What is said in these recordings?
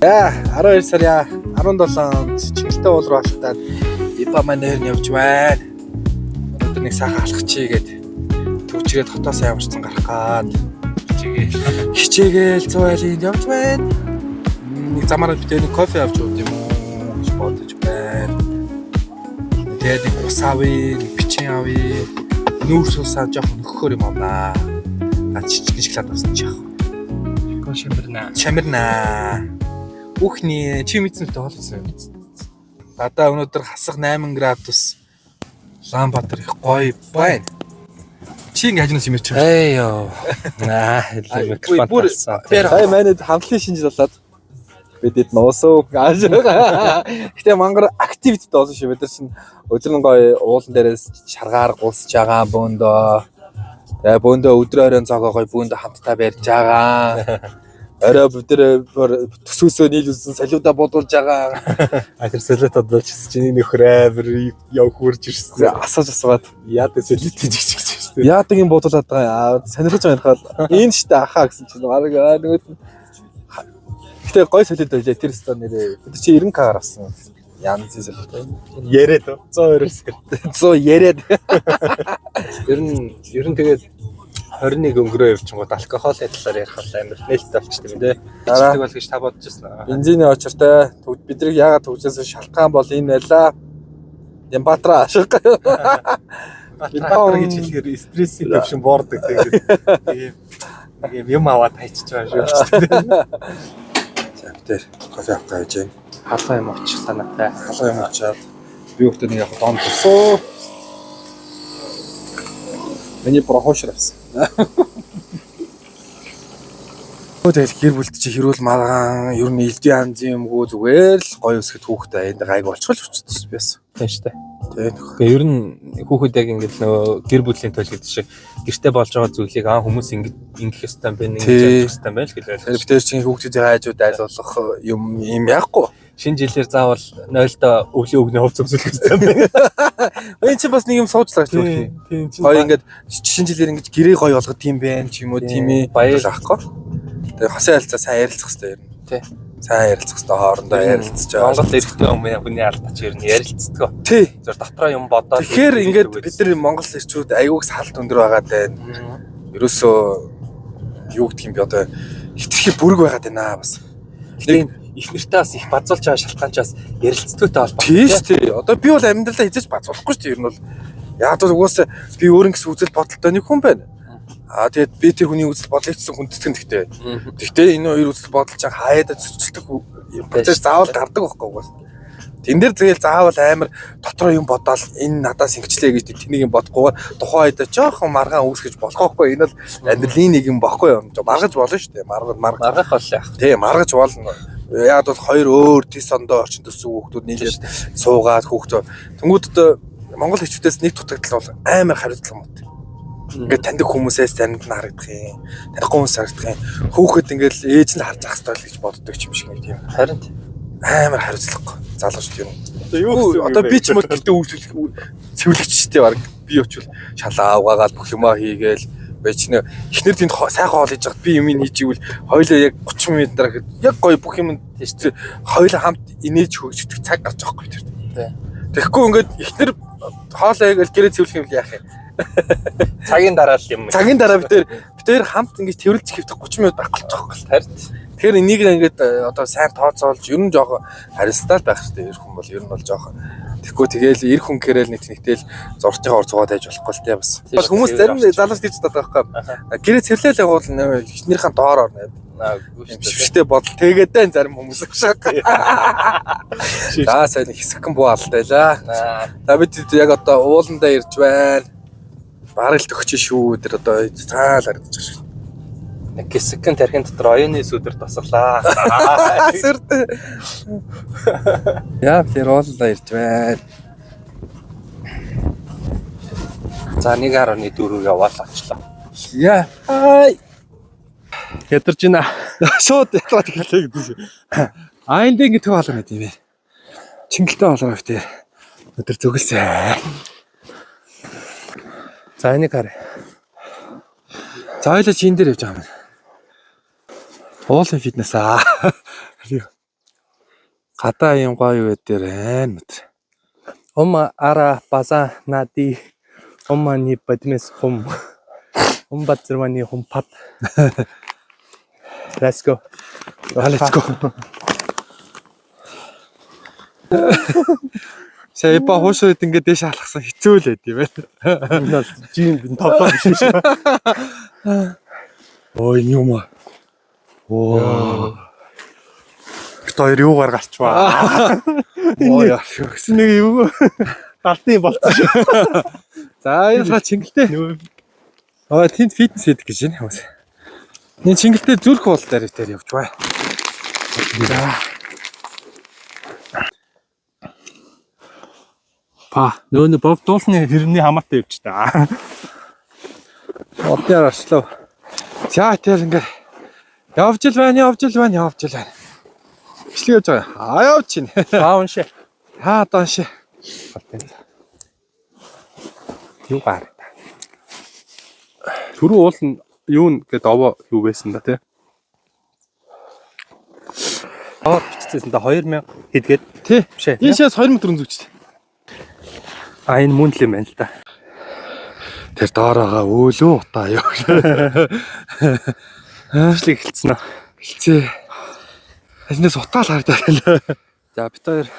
Яа, 12 сарын 17-нд Чингэлтэй уул руу алхтаад ИПА маань нэр нь явж байна. Өнөөдөр нэг сайхан алхах чийгээд төвчрээд хотоос ямарчсан гарах гад хичээгээл 100 айлынд явж байна. Нэг замаараа битээ нэг кофе авч уух юм уу гэж бодож байна. Тэгээд нэг ус авъя, бичин авъя. Нүүрс усаа жоохон нөхөхөр юм авнаа. Жижиг шоколад авсан ч яах. Шамирнаа. Үхний чи мэдсэн үү хоолсон юм. Дадаа өнөөдөр хасах 8 градус Улаанбаатар их гоё байна. Чи ингэ хажуунаас юмэрч байгаа. Эй ёо. Микрофон татсан. Хай манайд хамтлын шинжил болоод бидэд ноосоо gaаж байгаа. Гэтэ мангар активитет болсон шүү. Бид нар чинь өдөр нь гоё уулан дээрээс шаргаар гулсж байгаа бөөндөө. Тэгээ бөөндөө өдөр оройн цогоо гоё бөөндөө хамтдаа барьж байгаа. Орой бид нар төсөөсөө нийлүүлсэн салиудаа бодуулж байгаа. Тэр солиотод болж чинь нөхөр амир яв хурж ирсэн. Асууад яадаг солиот жигчж шүү. яадаг юм бодуулаад байгаа. Сонирхож байгаа юм. Энэ штэ ахаа гэсэн чинь баг нөгөөд нь. Гэтэ гой солиод байлаа. Тэр ста нэрээ. Бид чи 90к-аар авсан. Янзын солиод. Яриад 120-с. 100 яриад. Ер нь тэгээд 21 өнгөрөө явчихгод алкогол талаар ярих бол амар нээлттэй болчихсон юм тий. Чигдэг бол гэж та бодож байна. Бензиний очиртай бидний яагаад төгсөөс шалтгаан бол энэ байлаа. Ямбатра ашиг. Баатар гэж хэлэхээр стрессийн төвшин боордог тэгээд нэг юм аваад хайчиж байгаа шүү. За битэр кофе авах гэж байна. Халаа юм очих санаатай. Халаа юм очиад би өөртөө нэг яг дон тусуу. Миний прохошер авсан. Тэгэл гэр бүлд чи хэрүүл маргаан ер нь элдв янзын юмгүй зүгээр л гоё өсгөд хүүхдээ энд гайг болчихвол өчтдөс биэс. Тийм шүү дээ. Тэгээ ер нь хүүхэд яг ингэж нөгөө гэр бүлийн төлөв гэдэг шиг гэртээ болж байгаа зүйлийг хүмүүс ингэх ёстой байна, ингэж явах ёстой байна л гэж ойлгож. Тэр битэр чинь хүүхдүүдийн хайжууд айлуулах юм яахгүй. Шинэ жилээр заавал 0-та өвлийн өгний хувь зөвсөлөх ёстой байна. Энэ чи бас нэг юм суучлаа шүү дээ. Тийм. Гоё ингээд шинэ жилээр ингэж гэрээ гоё болгох юм байна ч юм уу тийм ээ баяр авахгүй. Тэгээ хосын харилцаа сайн ярилцах хэрэгтэй юм. Тий. Сайн ярилцах хэрэгтэй хоорондоо ярилцж байгаа. Монгол эрэгтэй хүний алдаач ер нь ярилцдаг. Тий. Зөв дотроо юм бодоод тэгэхээр ингээд бид нар Монгол эрчүүд аягүй салт өндөр байгаа даа. Ерөөсөө юу гэдэг юм бэ одоо хитрхи бүрэг байгаад байна бас. Нэг их нэртээ бас их базуулж байгаа шалтгаанчаас ярилцдагтай холбоотой. Тийш тий. Одоо би бол амьдралаа хизэж базуулахгүй шүү дээ. Ер нь бол яг л угаасаа би өөр ингэс үзэл бодолтой нэг хүн байна. Тэгээд би тэр хүний үзэл бодлыг ч хүндэтгэн гэхдээ. Гэхдээ энэ хоёр үзэл бодол чинь хаяада зөрчилдөг процесс заавал гардаг байхгүй угаасаа. Тэн дээр тэгэл заавал амар дотроо юм бодоол энэ надаас ингэчлээ гэж тэнийг юм бодохгүйгээр тухайн үед жоохон маргаан үүсгэж болох байхгүй. Энэ бол амьдралын нэг юм багхгүй юм. Маргаж болно шүү дээ. Маргах бол яах. Тий, маргаж болно. Яг бол хоёр өөр тис ондоо орчин төсөв хүүхдүүд нийлээд суугаад хүүхдөө. Тэнгүүдэд Монгол хичүүдээс нэг дутагдал бол амар хариуцлага мод. Ингээд таньдаг хүмүүсээс заримд нь харагдах юм. Танихгүй хүмүүс харагдах юм. Хүүхэд ингээд ээж нь харж ах хэрэгтэй гэж боддог юм шиг нэг тийм. Харин амар хариуцлага. Залуучд юм. Одоо би ч мод гэртээ үйлчлэх цэвэрлэгчтэй баг би очивол шалаа авгаагаад бүх юмаа хийгээл байж нэ эхнэр тэнд сайхан хоол хийж хаад би юм хийж ивэл хоёлаа яг 30 минут дараа яг гоё бүх юм тийч хоёлаа хамт инээж хөгждөг цаг гарч байгаа байхгүй тэр. Тэгэхгүй ингээд эхнэр хоолоо яг гэрээ цэвэрлэх юм яах юм. Цагийн дараа л юм. Цагийн дараа бид хамт ингэж тэрвэлж хэвдэх 30 минут байх болчих واخ. Харин тэгэхээр энийг ингээд одоо сайн тооцоолж ер нь жоохон хариуцлал байх хэрэгтэй. Эр хүн бол ер нь бол жоохон тэгэхгүй тэгэл эр хүн гэрэл нэгтэл зурцын ор цугаад байж болохгүй л дээ бас. Хүмүүс зарим залууч гэж боддог байхгүй. Гэрээ цэвэрлэл явуул эхнэрийн доор орно. Шивштэй бодол тэгээд дан зарим хүмүүс шаг. За сайн хэсэгхэн буу алдайлаа. За бид яг одоо ууландаа ирж байна. Бараг л төгч шүү. Тэр одоо цаал харагдаж байгаа шүү. Нэг хэсэгхэн тархин дотор оюуны сүдэр тосглаа. Сүрдэ. Яа, тэр ууландаа ирж байна. За 1.4 яваал очлоо. Яа. Хай. Ядарч байна. Шууд ятраад хэлээ гэдэг шиг. Энд ингэ төв хаалга гэдэг юм бэ. Чингэлтэй хаалга гэдэг. Өдөр зүгэлсээ. За энийг харъя. За ойлоо чин дээр явж байгаа юм. Уулын фитнес аа. Гадаа юм гоё үе дээр мэд. Ара база нади Омани бадмес хум бацрмани хум пап. Let's go. Let's go. Сая ба хуушраад ингээд дэш алхсан хэцүү л байд юм байна. Жин тоглоо биш шүү. Ой юм аа. Оо. Тэр юугаар гарчваа. Ой гэсэн нэг юу. Алтын болцсон шүү. За энэ саа чингэлтэй. Тэнд фитнес хийдэг гэж байна хүмүүс. Энэ чингэлтэй зүрх бол дээр явж бай. За. Нөө бов дуулсны хэрний хамаатай явж та. Одноор арчлаа. За тэр ингээ явж л байна. Бичлэг явж байгаа. Явж чинь. Уншаа. Донши. Юу гар. Түрүү уул нь юу нэгэд овоо юу байсан да тий. Бичсэн да 2000 хэдгээд тий. Бишээ. Энэ шээс 2400 зүгчтэй. Энэ мөн л юм байна л да. Тэр доороогоо өөлөө утаа ёо. Бичлэг эхэлсэн аа. Хэлцээ. Эзнээс утаал харагдаа. За бит хоёр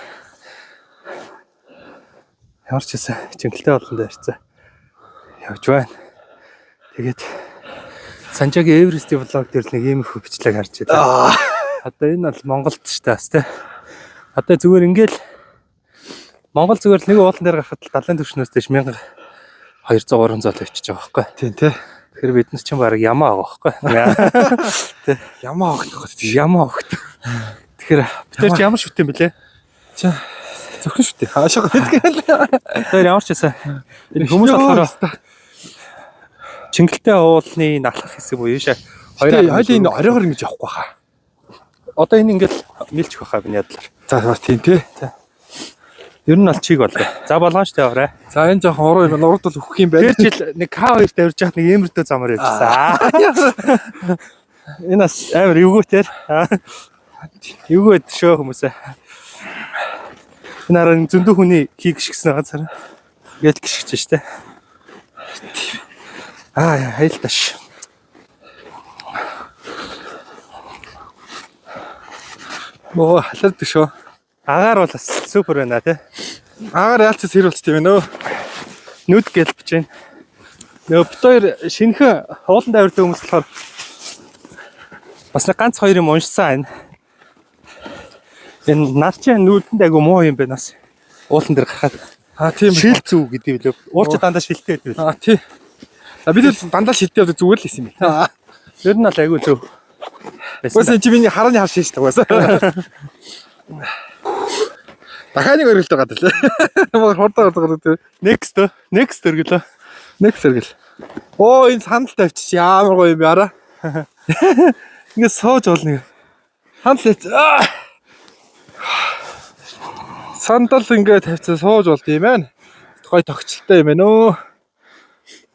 ямар ч гэсэн чингэлтэй болондоо ирсэн. Явж байна. Тэгээд Санжагийн Эверестийн влог дээр л нэг ийм их бичлэг харж байлаа. Одоо энэ бол Монголд ч таас тий. Одоо зүгээр ингээл Монгол зүгээр л нэг уулан дээр гарахад далайн түвшнөөс дэш 1200-300 авчиж байгаа байхгүй. Тийм тий. Тэгэхээр бид нар ч баг ямаа байгаа байхгүй. Тий. Ямаа огтох. Тэгэхээр бид нар ч ямар шүтэн бэлээ? Чи зөвхөн шүтээ. Хаашаа гэдгээл. Тэр ямар ч байсан. Энэ хүмүүс болохоор чингэлтэй уулны налах хэсэг буюу шээ. Хоёулаа энэ оройгоор ингэж явахгүй хаа. Одоо энэ ингээл нийлчих байхаа миний бодлоор. За тийм тий. Ер нь бол чиг боллоо. За болгоомжтой яваарай. За энэ жоохон уруу юм. Урууд бол өгөх юм байна. Тэр жил нэг К2 тавьж яхад нэг эмэрдөө замаар явчихсан. Энэ бас амар эвгүй тэр. Эвгүй байд шөө хүмүүсээ. Энэ хараа зөндөө хүний хийг гიშгсэн байгаа цараа. Гээд гიშгэж штэ. Хайлташ. Халардаг шүү. Агаар бол бас супер байна тий. Агаар яалчс хэр болчих тийм нөө. Нүд гэл бич байна. Нөө бит хоёр шинхэн уулан дайрдаг хүмүүс болохоор бас нэг ганц хоёр юм уншсан байна. Энэ нар чинь нүдэнд айгу муу юм байна бас. Уулан дээр гарахад. Тийм шил зүг гэдэг билүү. Уулч дандаа шилтэй байдаг. Тий. Бид л дандаа шилтэй байдаг зүгээр л байсан юм байна. Ер нь бол айгу зөв. Бас энэ миний харааны хар шиш тагаас. Дахиад нэг өргөлт байгаа даа. Мөр хурдан байгаа. Next өргөлөө. Next өргөл. Оо энэ сандал тавьчих ямар гоё юм яара. Ингээ сууж болно. Сандал сандал ингээ тавьчих сууж болд юм байна. Гоё тогтчлолтой юм байна өө.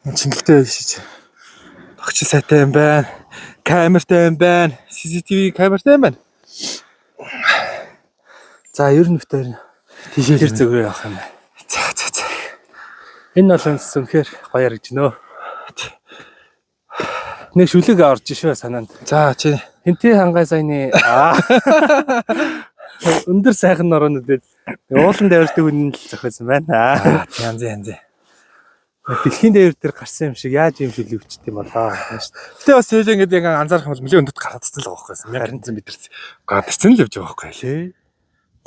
Чингэлтэй шиж. Тогтчил сайтай юм байна. Камертай юм байна. CCTV камертай юм байна. За ер нь битээр тийшээ зөвгөө явах юм байна. За. Энэ бол үнэхээр гоё харагдж нөө. Нэг шүлэг орж ишвэ санаанд. За чи Хинтээ хангай саяны өндөр сайхан нороонууд уулан дайрдаг хүн л зохиосон байна. янз. Дэлхийн дээр гарсан юм шиг яаж юм шүлэг өчт юм болоо. Гэтэ бас сэлээ ингээд яг анзаарах юм бол нэлээд өндөд гаргацсан л байгаа байхгүй. 1100 м гадарсан л явж байгаа байхгүй лээ.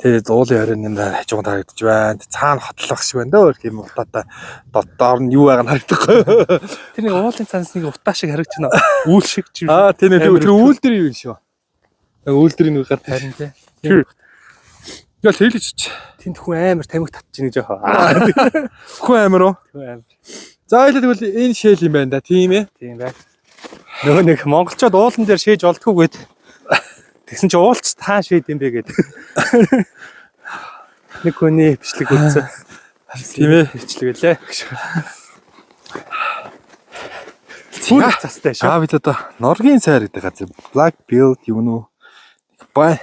Тэгээд уулын хорийн юм даа хажууганд харагдаж байна. Цаана хотлох шиг байна дөө юм утаатай доор нь юу байгааг харагдахгүй. Тэр нэг уулын цанаас нэг утаа шиг харагдаж байна. Үүл шиг ч юм. Тийм тэр үүл дээр юу юм шүү. Үүл дээр нэг гад харин тий. Яа тэлж тэнд хүн амар тамиг татчих нэг жоохоо. Хүн амар уу? Хүн амар. За тэгвэл энэ шээл юм байна да тийм ээ. Тийм бай. Нөгөө нэг монголчууд уулан дээр шээж олдгүй гээд тэгсэн чи уулч таа шээд юм бэ гээд. Нэг хүний бичлэг үзсэн. Тийм ээ. Бичлэг лээ. Бүр цастай шүү. Бид одоо Норгийн сайр гэдэг газар Black Build юу нүү бай.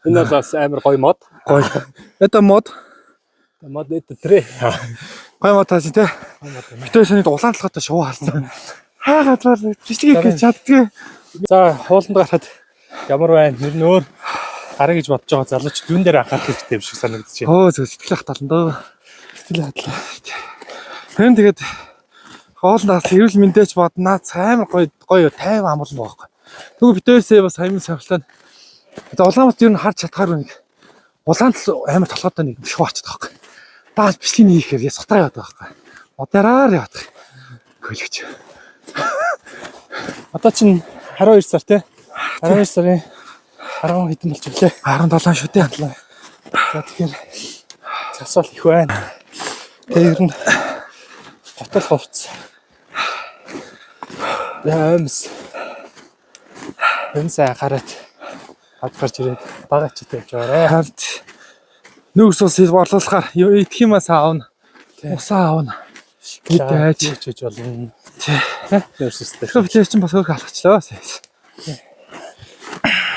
Энэ бол бас амар гоё мод. Гоё. Это мод. Мод это трэ. Гоё мод тааш тий. Битээ санийд улаан толгойтой шуу харсан. Хаагаад бичлэгийг хийж чаддгүй. За хууланд гарахад ямар байна? Нэр нь өөр хараа гэж бодож байгаа залууч зүүн дээр анхаарах хэрэгтэй юм шиг санагдчихэ. Зөв сэтгэл хатална дөө. Сэтгэл хатлаа. Хэн тэгээд хоолнаас эрүүл мэндэж боднаа амар гоё тайван амгалан байгаа байхгүй. Тэгвэл битээсээ бас хаймын савлтаа. За Улаанбаатар ер нь харж чадхаар нэг улаан амар толгойтой нэг шуу очдог байхгүй. Даас бичлэгийг хийхээр сутаа яваад байгаа байхгүй. Модераар яваад. Хөлөгч. Одоо чинь 12 сар тий. 12 сарын 10 хэдэн болж ирлээ. 17 шүү дээ. За тэгэхээр засвал их байна. Тэр нь готол хувц. Ямс. Энсээ хараад хадгарч ирээд багачтай явж байгаарэ. Хард нүүрс ус борлуулахаар идэх юмас аавна. Усаа аавна. Идэж хийж болно. Тий. Нүүрстэй. Тэгэхээр чинь бас хөөх алхачлаа.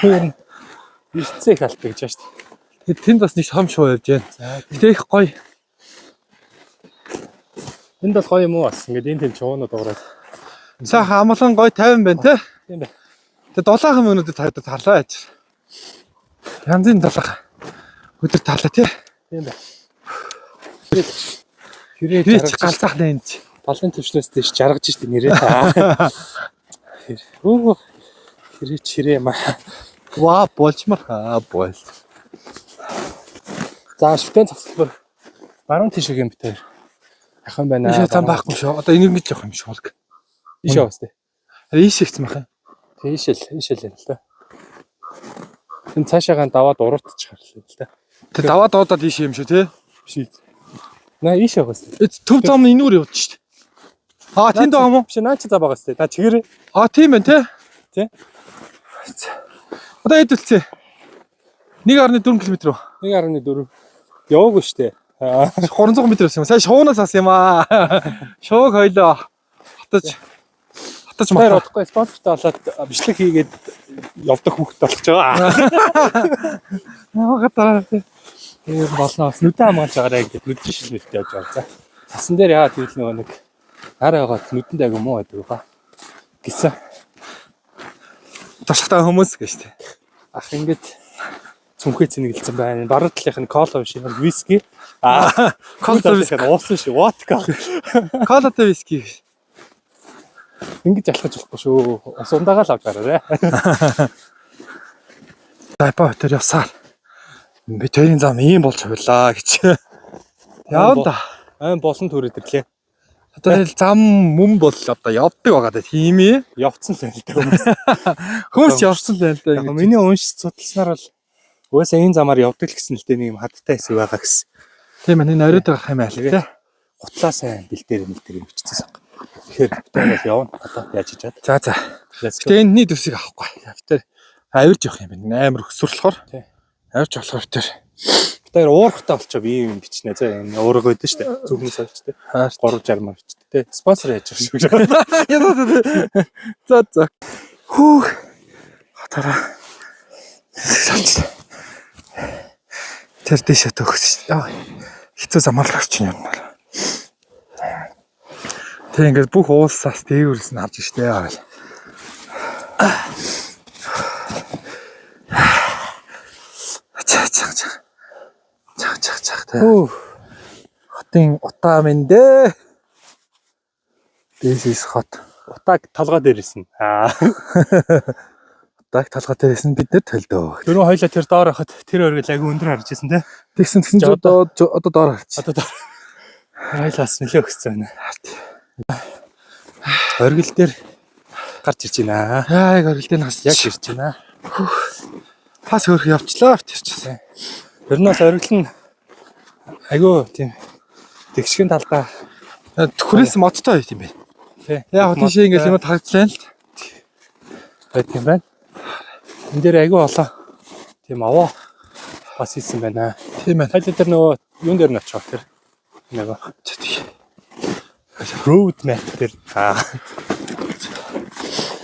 Тэр бэлцээх албаг гэж байна шүү дээ. Тэнд бас нэг том шуу явж байна. Гэтэ их гоё. Энд бол гоё юм уу бас. Ингээд энэ тэнд шуунууд уураад. Сайхан амгалан гоё 50 байна тий. Тийм бай. Тэгээ 7 минутад тарлаа яаж. Янзын 7 өдөр тарлаа тий. Тийм бай. Хэрэг галзах нэ энэ. Балын төвчнөөс тийш жаргаж штэ нэрээ. Оо. Хэрэг маа. Ваа болчмар бол. За шүтэн цогцлбор. Баруун тишэг юм битээр. Ахын байна. Ийш зам байхгүй шүү. Одоо энийг ингэж явах юм шиг болг. Ийш яваас тээ. Ийш ихсэн байх юм. Ийшэл юм л та. Энэ цаашаагаа даваад уруудчих харлаа л та. Тэг даваад дуудаад ийш юм шүү тий. Биш. Наа ийш яваас тээ. Төв зам энүүр явж штт. Тэнд байгаа юм уу? Биш наа чи за байгаас тээ. Та чигээрээ. Тийм байна тий. Тий. Одоо хэдүүлцээ. 1.4 км. 1.4. Яваагүй штэ. 300 м байсан юм. Сайн шуунаас ас юм аа. Шууг хойлоо. Хатаж Тэр одохгүй спонсортой болоод бичлэг хийгээд явдаг хүүхэд болох ч байгаа. Яагаад дараа тий. Тэр болно бас нүдэн хамгаалж байгаарэ гэдэг нүдэн шилмэлтэй явж байгаа. За. Цасан дээр яагаад тэгвэл нөгөө нэг арай байгаа нүдэндээ агай муу байдаг ба. Гисэн. Туршлагатай хүмүүс гэж тий. Ах ингээд цүнхээ цэнэгэлсэн байна. Баруун талынх нь кола биш юм виски. Кола виски уусан шүү. Водка. Колатай виски. Ингэж алхаж болохгүй шүү. Ус ундаагаа л авч гараарэ. Тайпа хотер явсаар. Би тэрийн зам ийм болж хувилаа гэж. Яав да. Айн болсон төрөд ирлээ. Одоо л зам мөн бол одоо явдаг байгаа да тийм ээ. Явцсан л байл та хүмүүс. Хүмүүс явсан л байл да. Яг миний уншиж судалснаар бол угаасаа энэ замаар явдаг л гэсэн л дээ нэг юм хаттай хэсэг байгаа гэсэн. Тийм ээ энэ оройд байгаа юм айл тий. Гутлаа сайн бэлдээр биччихсэн. Тэгэхээр битээ бол явна. Одоо яаж хийж чад. За. Гэтэ энэний төсийг авахгүй. Битээ авирж явах юм байна. Амар өсвөрлөхөр. Тий. Авирж болохоор битээ. Битээр уурхтай болчих ийм бичнэ. За энэ уурга өгдөн штэ. Зүгнээс авч тэ. 360 мар бичтэй. Тэ. Спонсор яаж явах шүү. За. Хүүх. Хатараа. Тэр дэшээ төгсөж. Хэцүү замаар л орчин юм байна. Тэг ингээд бүх уулсаас дээвэрс нь харж штэ. Чаг тэ. Хотын утаа минь дээ. This is hot. Утааг толгой дээр ирсэн. Утааг толгой дээрээс нь бид нэр толдоо. Дөрөв хоёлаа тэр доор хахад тэр өргөл аяг өндөр харж ирсэн те. Тэгсэн ч одоо доор харж. Одоо доор. Хоёлаас нөлөө өгсөн байна. Оргил дээр гарч ирж байна. Яг оргил дээр нас яг ирж байна. Пас хөрх явчлаа авчирчсан. Ер нь бас оргил нь айгүй тийм тэгшгэн талдаа түрээс модтой байт юм байна. Тий. Яг тийшээ ингээл юм харагдлаа л байт юм байна. Энд дээр айгүй болоо. Тийм аваа бас хийсэн байна. Тийм байна. Хайлт тэр нөгөө юун дээр нь очих тэр нөгөө road map тэр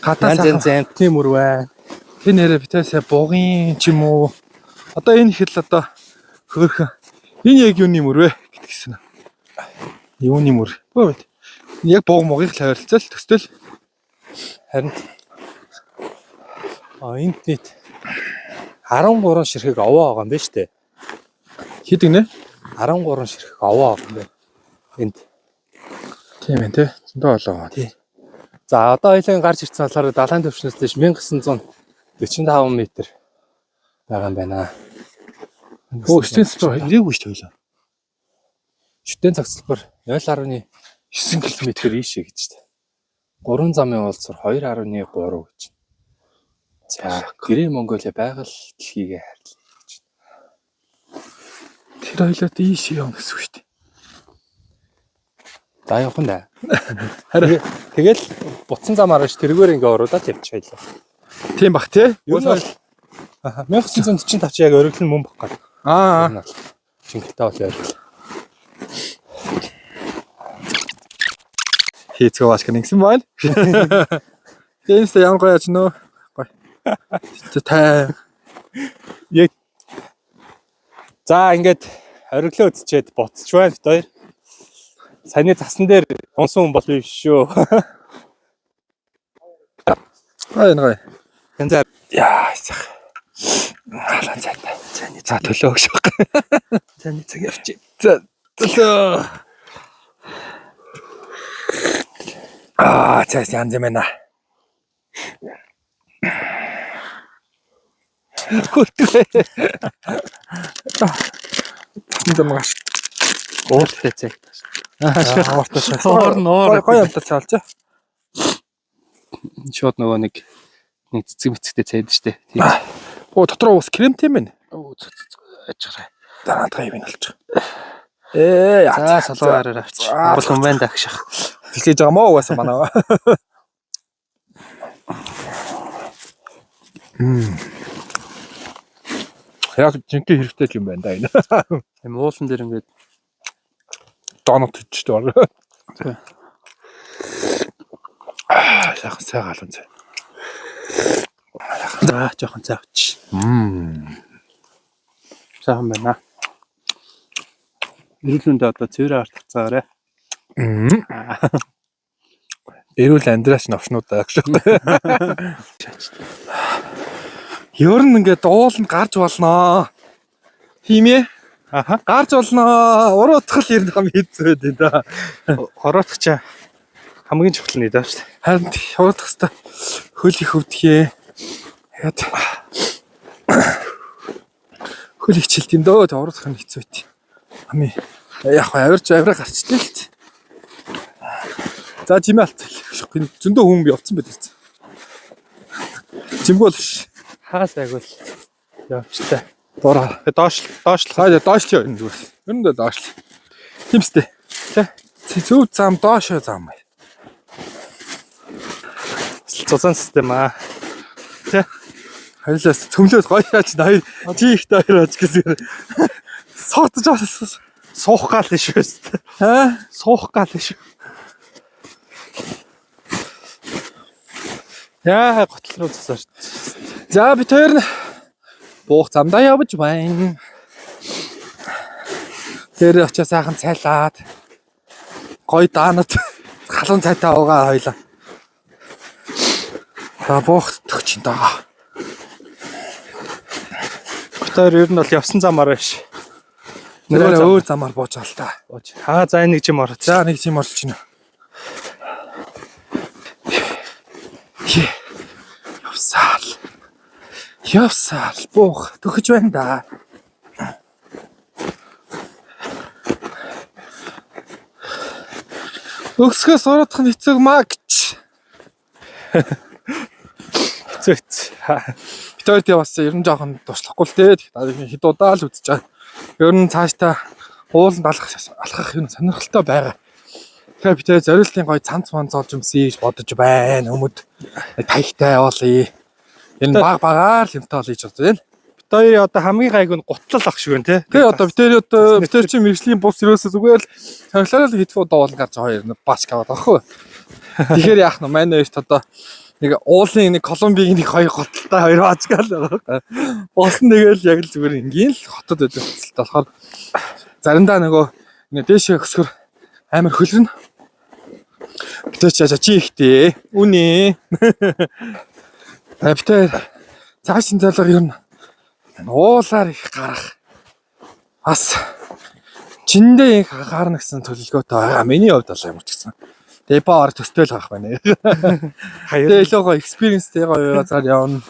гадаа зэн тийм үрвэ. Тэр нэрэ битээсээ бугын ч юм уу Одоо энэ их л одоо хөөрхөн. Энэ яг юуны мөр вэ гэдгийгсэн. Юуны мөр? Өө. Яг бог могыг л харилцал төстэй л. Харин энд нийт 13 ширхэг овоо байгаа юм байна шүү дээ. Хэд гинэ? 13 ширхэг овоо байгаа юм байна. Энд. Тийм ээ тий. Зөндөө олоо. Тий. За одоо хоёлын гарч ирсэн болохоор далайн төвчнөөс дэш 1945 м байгаа юм байна. Өө шүтэн цэцэр ирээгүй шүү дээ. Шүтэн цагцлбар 0.9 км ийшээ гэж дээ. 3 замын уулзвар 2.3 гэж. За, Гэрээ Монголиа байгаль дэлхийгээ хайрлаа гэж. Тэр хоёлоо ийшээ явна гэсэн үг шүү дээ. За явах нь да. Харин тэгэл буцсан замаар ш тэргээр ингээ оруулаад явчих байлаа. Тийм бах тий. Юу нь бол 1945 яг өргөлн мөн баг гал. Аа. Чингэлтэй бол ойрлоо. Хийцгээ бааш гэнэ гэсэн байна. Тэнс ямар гоё яч нөө. Гоё. Тэ. Яг за ингээд ориглоо үзчихэд буцч байна бид хоёр. Саяны засан дээр унсан хүн бол биш шүү. Аа энэ гоё. Янзаар Яа сах. Халаа цайтай. цааны за төлөө өгш баг. Цааны цаг явчих. За төлөө. Цаас янз юм байна. Хөтгөө. Тэнд магаш. Ууртай цай. Гоё амтаа цаалж. Шууд нөгөө нэг цэцэг мэцэгтэй цайд штэ. Тийм. Оо дотроо ус кремтэй юм байна. Оо ажгараа. Дараадгаа юм болж байгаа. За салуугаар авчих. Бол хүн байна дагших. Тэглэж байгаа мó угаасаа манай. Яг жинхэнэ хэрэгтэй юм байна да энэ. Эм уулан дээр ингээд доонот төчтэй байна. Тий. Яхан цай галан цай. За жоохон цай авчих. Сайхан байна. Ирүүлэндээ одоо цэвэр арт цаарай. Эрүүл амьдраач новшнуудаа гэж. Ер нь ингээд ууланд гарч болноо. Тийм ээ. Аха. Гарч болноо. Уруутгал ер нь хам хийцээд энэ да. Ороотгочаа хамгийн чухал нь даа шүү дээ. Харин уруутгах хэвээр хөл их өвдөхээ. Яд. Хөл хичээлт юм дөө. Уруутгах нь хэцүү байт. Ами яг авирч авираа гарчтай л ч. За жимээ алцал. Зөндөө хүн явцсан байт. Жимгүй л ш. Хаас айгуул явчтай. Дороо. Доош. Хаа доош л юм зүгээр. Ер нь доош л. Тимстэй. Зөв зам доош зам. Цусан систем аа. Тэ. Хоёлаас цөмлөөс гоё яаж наяа чи ихтэй хоёр аж гэсэн. Сортож авсан. Суух гал шүү дээ. Аа? Суух гал шүү. Яа готл руу засаач. За бид хоёр нь буух замдаа явж байна. Тэр очоо сайхан цайлаад гоё даанад халуун цайтай уугаа хоёлаа. За буух төгч энэ даа. Бид хоёр ер нь бол явсан замаар биш. Нэрээ өөр замаар бууж байгаа л та. Аа за нэг чим ороо. За нэг чим орч байна. Явсаал буух төгөж байна да. Өгсгөөс ороодох нь хэцэг маа гэж. Хэцүүц. Бид хоёрт яваасаа ер нь жоохон туршлахгүй л дээ. Хэд удаа л үзэж байгаа. Ер нь цаашдаа ууланд алхах юм сонирхолтой байгаа. Тэгэхээр бид хоёр зориултын гоё цанц ман золж өмсөе гэж бодож байна. Өмд таягтай явуулъя. Энэ багаар л юмтай олж бодож байна. Бид хоёр одоо хамгийн гайг нь гутлал ах шиг байна те. Тэгээ одоо бид хоёр чи мэржлийн бус ерөөсөө зүгээр л сонирхлоо л хитфүү доолн гарч хоёр бач гаваад авахгүй. Тэгэхээр яах нь манай хоёрт одоо нэг уулын нэг Колумбигийн нэг хоёр готалтай хоёр баажгаал байгаа. Босн тэгэл яг л зүгээр ингийн л хотод байдаг хөцөлтэй болохоор заримдаа нөгөө нэг дээшээ өсгөр амар хөлрөн. Битээч чи ихтэй. Үнэ. Битээ цаашин залга ер нь уулаар их гарах. Бас чиндээ их гарна гэсэн төлөвлөгөөтэй байгаа. Миний хувьд бол ямар ч гэсэн. Тэгээ ба орой төстэй л байх байна. Тэгээ илүү гоё экспириенстэй гоё газар явна.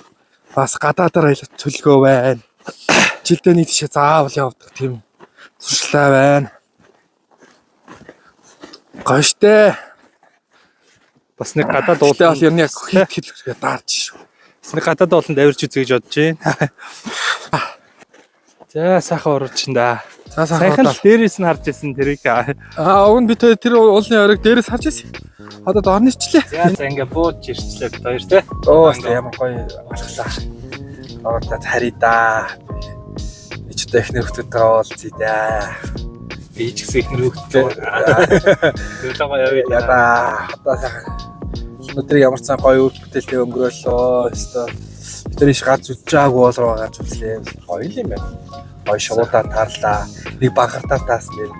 Бас гадаадаар аялах төлөвлөгөө байна. Жилдээ нэг тийшээ заавал явдаг тийм туршлаа байна. Гоё штэ. Бас нэг гадаад уулаа бол ер нь яг хит хэлэхээр даарч шүү. Бас нэг гадаад ууланд авирч үзье гэж бодож байна. За сайхан урагчин да. Сайхан л дээрээс нь харж ирсэн тэрийг. Уг нь би тэр уулын оройг дээрээс харж ирсэн. Одоо доор нэрчлээ. За ингээ бууж ирчлээ бид хоёр те. Оо ямар гоё алхлаа. Одоо харидаа. Би ч техник хүмүүстэй уулзъя да. Би ч гэсэн ихнэр хөвгтөө. Төлөөгөө явъя да. Одоо өнөөдөр ямар ч сан гоё үйл бүтээлтэй өнгөрөөлөө. Өстой. Тэр иш гац үзчихаагүй болоо гац үзлээ. Гоё юм байна. Гоё шуудаа таарлаа. Нэг банхартаар таасан нэр.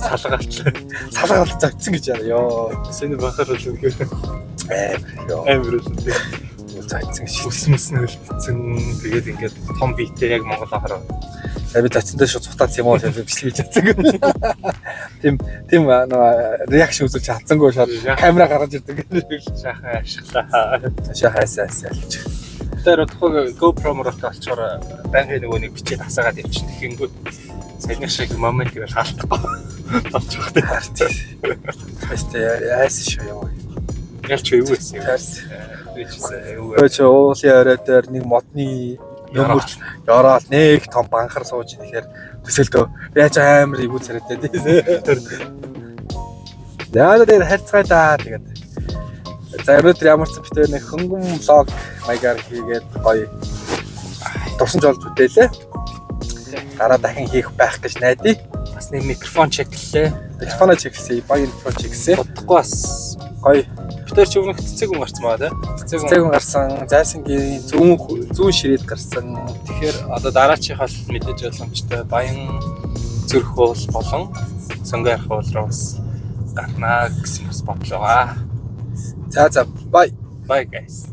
Салгаалт загцсан гэж яа. Йоо. Сэний банхар бол үгүй. Амар үгүй. Загцсан шээ. Үсмэс нь хөлтсөн. Тэгээд ингээд том биетэй яг Монгол ахаар. Би зацсандаа шууд цутац юм уу гэж бичлээ чадсан. Тим реакшн үзүүлж чадсангүй шууд камера гаргаж ирдэг. Шахаа ашиглаа. Шахаасаа ялч. Тэр одоогоо GoPro-моор олчоор банхи нөгөө нэг бичээд хасаагаад явчихсан. Тэгэнгүүт саяны шиг момент гэж хаалтахгүй болчих واخтэй харцаа. Тэстэй яасан шүү яа. Ялч юу гэсэн юм. Би ч уулын орой дээр нэг модны нөмөрч ёроол нэг том банхар сууж ирэхээр төсөлдөө яаж амар ивүү царайтай тийм. Яа дээр харьцгаа да тэгээд. За өнөөдөр ямар ч битээр нэг хөнгөн влог маягаар хийгээд гоё дурсамж олж бүтээлээ. Дараа дахин хийх байх гэж найдаа. Бас нэг микрофон чеклээ. Микрофоноо чеклсэн, баяр микрофон чеклсэн. Бодохгүй бас гоё. Битээр ч өмнөх цэцэг хүн гарсан баа тий. Цэцэг хүн гарсан, зайсангийн зүүн ширээд гарсан. Тэгэхээр одоо дараачих бол мэдээж боломжтой Баян Зүрх уул болон Сонгой арх уул руу бас гарнаа гэсэн бас бодлоо. За бай. Bye guys.